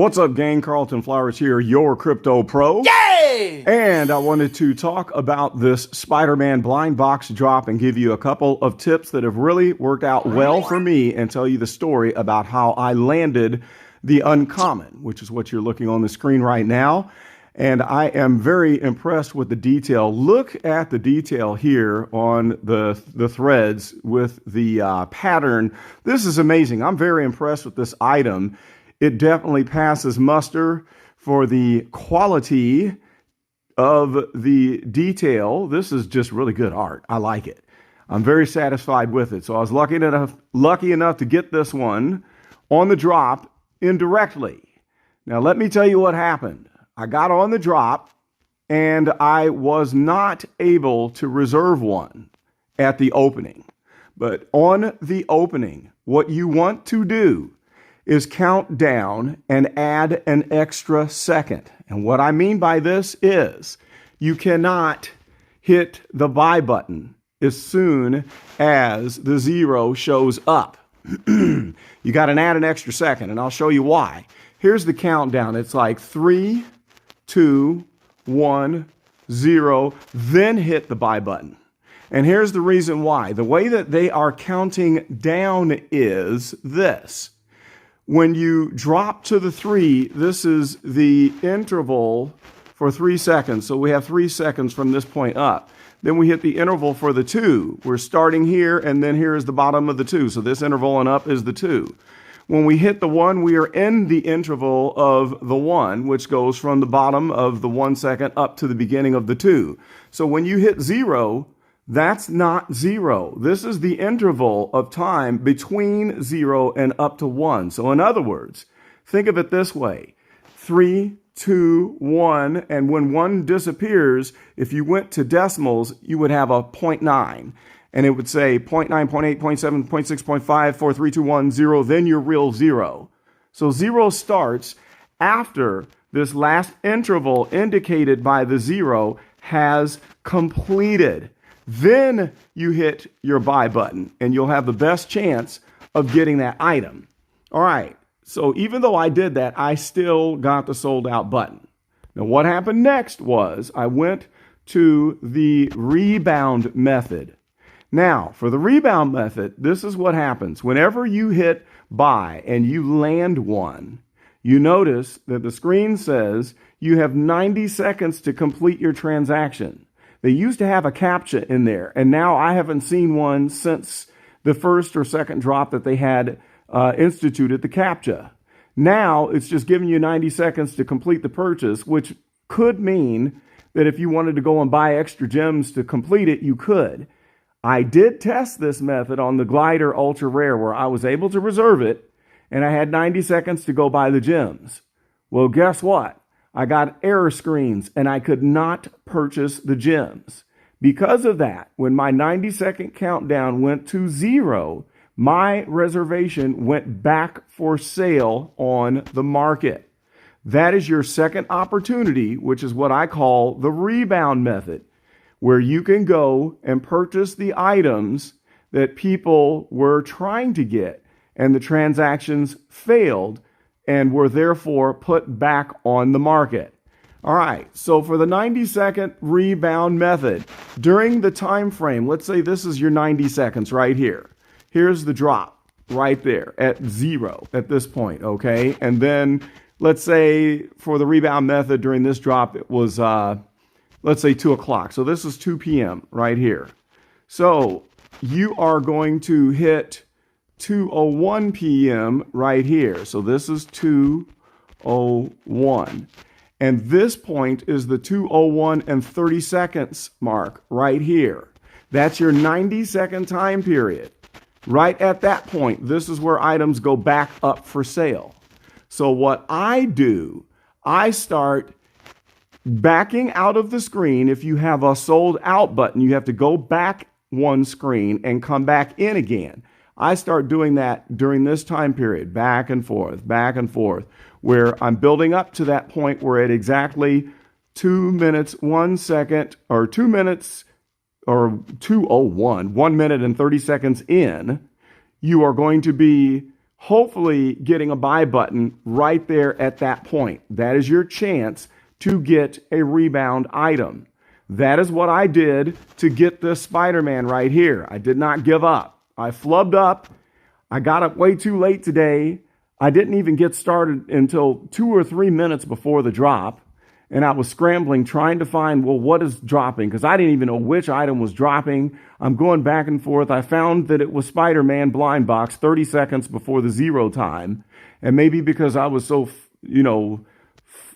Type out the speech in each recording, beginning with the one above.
What's up, gang? Carlton Flowers here, your crypto pro. Yay! And I wanted to talk about this Spider-Man blind box drop and give you a couple of tips that have really worked out well for me and tell you the story about how I landed the uncommon, which is what you're looking on the screen right now. And I am very impressed with the detail. Look at the detail here on the threads with the pattern. This is amazing. I'm very impressed with this item. It definitely passes muster for the quality of the detail. This is just really good art. I like it. I'm very satisfied with it. So I was lucky enough to get this one on the drop indirectly. Now let me tell you what happened. I got on the drop and I was not able to reserve one at the opening. But on the opening, what you want to do is count down and add an extra second. And what I mean by this is you cannot hit the buy button as soon as the zero shows up. You got to add an extra second, and I'll show you why. Here's the countdown. It's like 3, 2, 1, 0, then hit the buy button. And here's the reason why. The way that they are counting down is this. When you drop to the 3, this is the interval for 3 seconds. So we have 3 seconds from this point up. Then we hit the interval for the 2. We're starting here, and then here is the bottom of the 2. So this interval and up is the 2. When we hit the 1, we are in the interval of the 1, which goes from the bottom of the 1 second up to the beginning of the 2. So when you hit 0, that's not 0. This is the interval of time between 0 and up to 1. So in other words, think of it this way. 3, 2, 1, and when 1 disappears, if you went to decimals, you would have a 0.9. And it would say 0.9, 0.8, 0.7, 0.6, 0.5, 4, 3, 2, 1, 0, then your real 0. So 0 starts after this last interval indicated by the 0 has completed. Then you hit your buy button and you'll have the best chance of getting that item. All right. So even though I did that, I still got the sold out button. Now what happened next was I went to the rebound method. Now for the rebound method, this is what happens. Whenever you hit buy and you land one, you notice that the screen says you have 90 seconds to complete your transaction. They used to have a CAPTCHA in there, and now I haven't seen one since the first or second drop that they had instituted the CAPTCHA. Now it's just giving you 90 seconds to complete the purchase, which could mean that if you wanted to go and buy extra gems to complete it, you could. I did test this method on the Glider Ultra Rare where I was able to reserve it, and I had 90 seconds to go buy the gems. Well, guess what? I got error screens and I could not purchase the gems. Because of that, when my 90-second countdown went to 0, my reservation went back for sale on the market. That is your second opportunity, which is what I call the rebound method, where you can go and purchase the items that people were trying to get and the transactions failed and were therefore put back on the market. All right, so for the 90-second rebound method, during the time frame, let's say this is your 90 seconds right here. Here's the drop right there at 0 at this point, okay? And then let's say for the rebound method during this drop, it was, let's say 2 o'clock. So this is 2 p.m. right here. So you are going to hit 2:01 p.m. right here. So this is 2:01. And this point is the 2:01 and 30 seconds mark right here. That's your 90-second time period. Right at that point, this is where items go back up for sale. So what I do, I start backing out of the screen. If you have a sold out button, you have to go back one screen and come back in again. I start doing that during this time period, back and forth, where I'm building up to that point where at exactly 2 minutes, 1 second, or 2 minutes, or 2:01, 1 minute and 30 seconds in, you are going to be hopefully getting a buy button right there at that point. That is your chance to get a rebound item. That is what I did to get this Spider-Man right here. I did not give up. I flubbed up. I got up way too late today. I didn't even get started until 2 or 3 minutes before the drop. And I was scrambling, trying to find, well, what is dropping? Because I didn't even know which item was dropping. I'm going back and forth. I found that it was Spider-Man blind box 30 seconds before the 0 time. And maybe because I was so,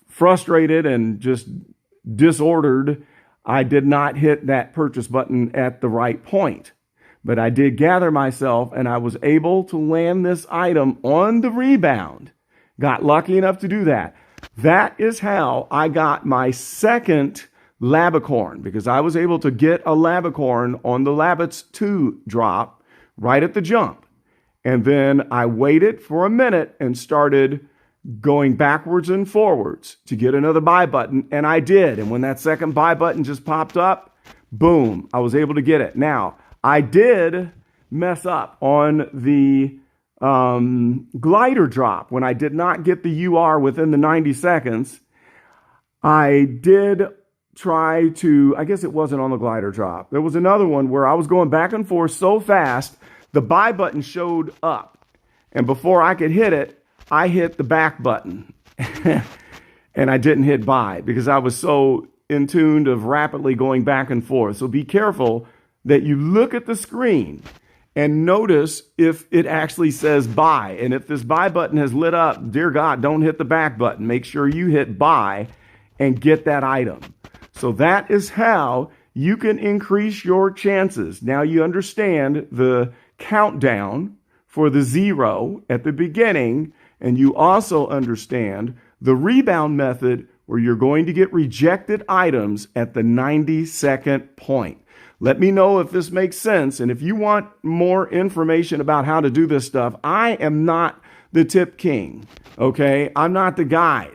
frustrated and just disordered, I did not hit that purchase button at the right point. But I did gather myself and I was able to land this item on the rebound. Got lucky enough to do that. That is how I got my second Labicorn, because I was able to get a Labicorn on the Labbits 2 drop right at the jump. And then I waited for a minute and started going backwards and forwards to get another buy button. And I did. And when that second buy button just popped up, boom, I was able to get it. Now, I did mess up on the glider drop when I did not get the UR within the 90 seconds. I did try to, I guess it wasn't on the glider drop. There was another one where I was going back and forth so fast, the buy button showed up. And before I could hit it, I hit the back button. And I didn't hit buy because I was so in tune of rapidly going back and forth. So be careful that you look at the screen and notice if it actually says buy. And if this buy button has lit up, dear God, don't hit the back button. Make sure you hit buy and get that item. So that is how you can increase your chances. Now you understand the countdown for the 0 at the beginning, and you also understand the rebound method where you're going to get rejected items at the 90-second point. Let me know if this makes sense. And if you want more information about how to do this stuff, I am not the tip king. Okay. I'm not the guy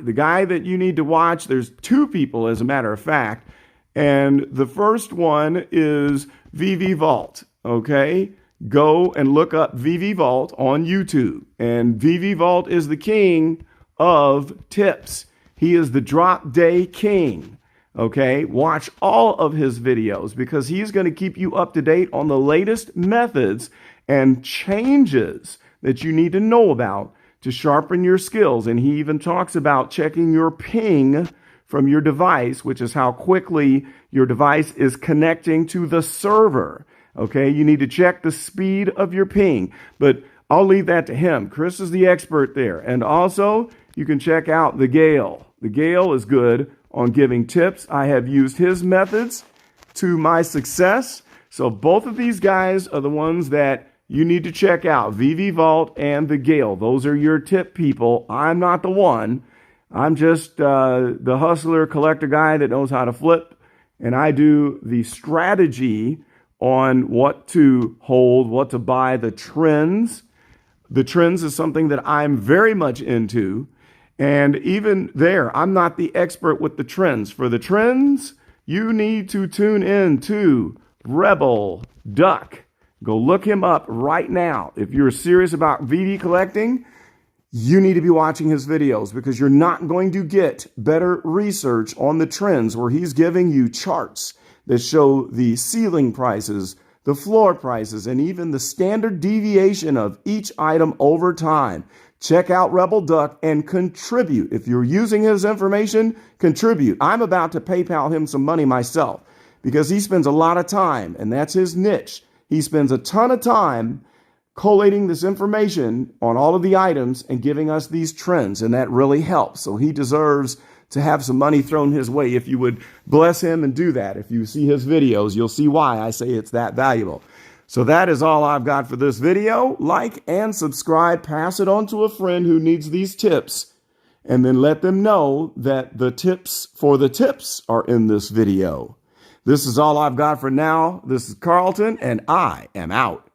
that you need to watch. There's 2 people, as a matter of fact. And the first one is VeVe Vault. Okay. Go and look up VeVe Vault on YouTube. And VeVe Vault is the king of tips. He is the drop day king. Okay, watch all of his videos because he's going to keep you up to date on the latest methods and changes that you need to know about to sharpen your skills. And he even talks about checking your ping from your device, which is how quickly your device is connecting to the server. Okay, you need to check the speed of your ping, but I'll leave that to him. Chris is the expert there. And also, you can check out the Gale. The Gale is good on giving tips. I have used his methods to my success. So both of these guys are the ones that you need to check out. VeVe Vault and the Gale. Those are your tip people. I'm not the one. I'm just the hustler collector guy that knows how to flip. And I do the strategy on what to hold, what to buy, the trends. The trends is something that I'm very much into. And even there, I'm not the expert with the trends. For the trends, you need to tune in to Rebel Duck. Go look him up right now. If you're serious about VeVe collecting, you need to be watching his videos because you're not going to get better research on the trends where he's giving you charts that show the ceiling prices, the floor prices, and even the standard deviation of each item over time. Check out Rebel Duck and contribute. If you're using his information, contribute. I'm about to PayPal him some money myself because he spends a lot of time, and that's his niche. He spends a ton of time collating this information on all of the items and giving us these trends, and that really helps. So he deserves to have some money thrown his way. If you would bless him and do that, if you see his videos, you'll see why I say it's that valuable. So that is all I've got for this video. Like and subscribe. Pass it on to a friend who needs these tips. And then let them know that the tips for the tips are in this video. This is all I've got for now. This is Carlton, and I am out.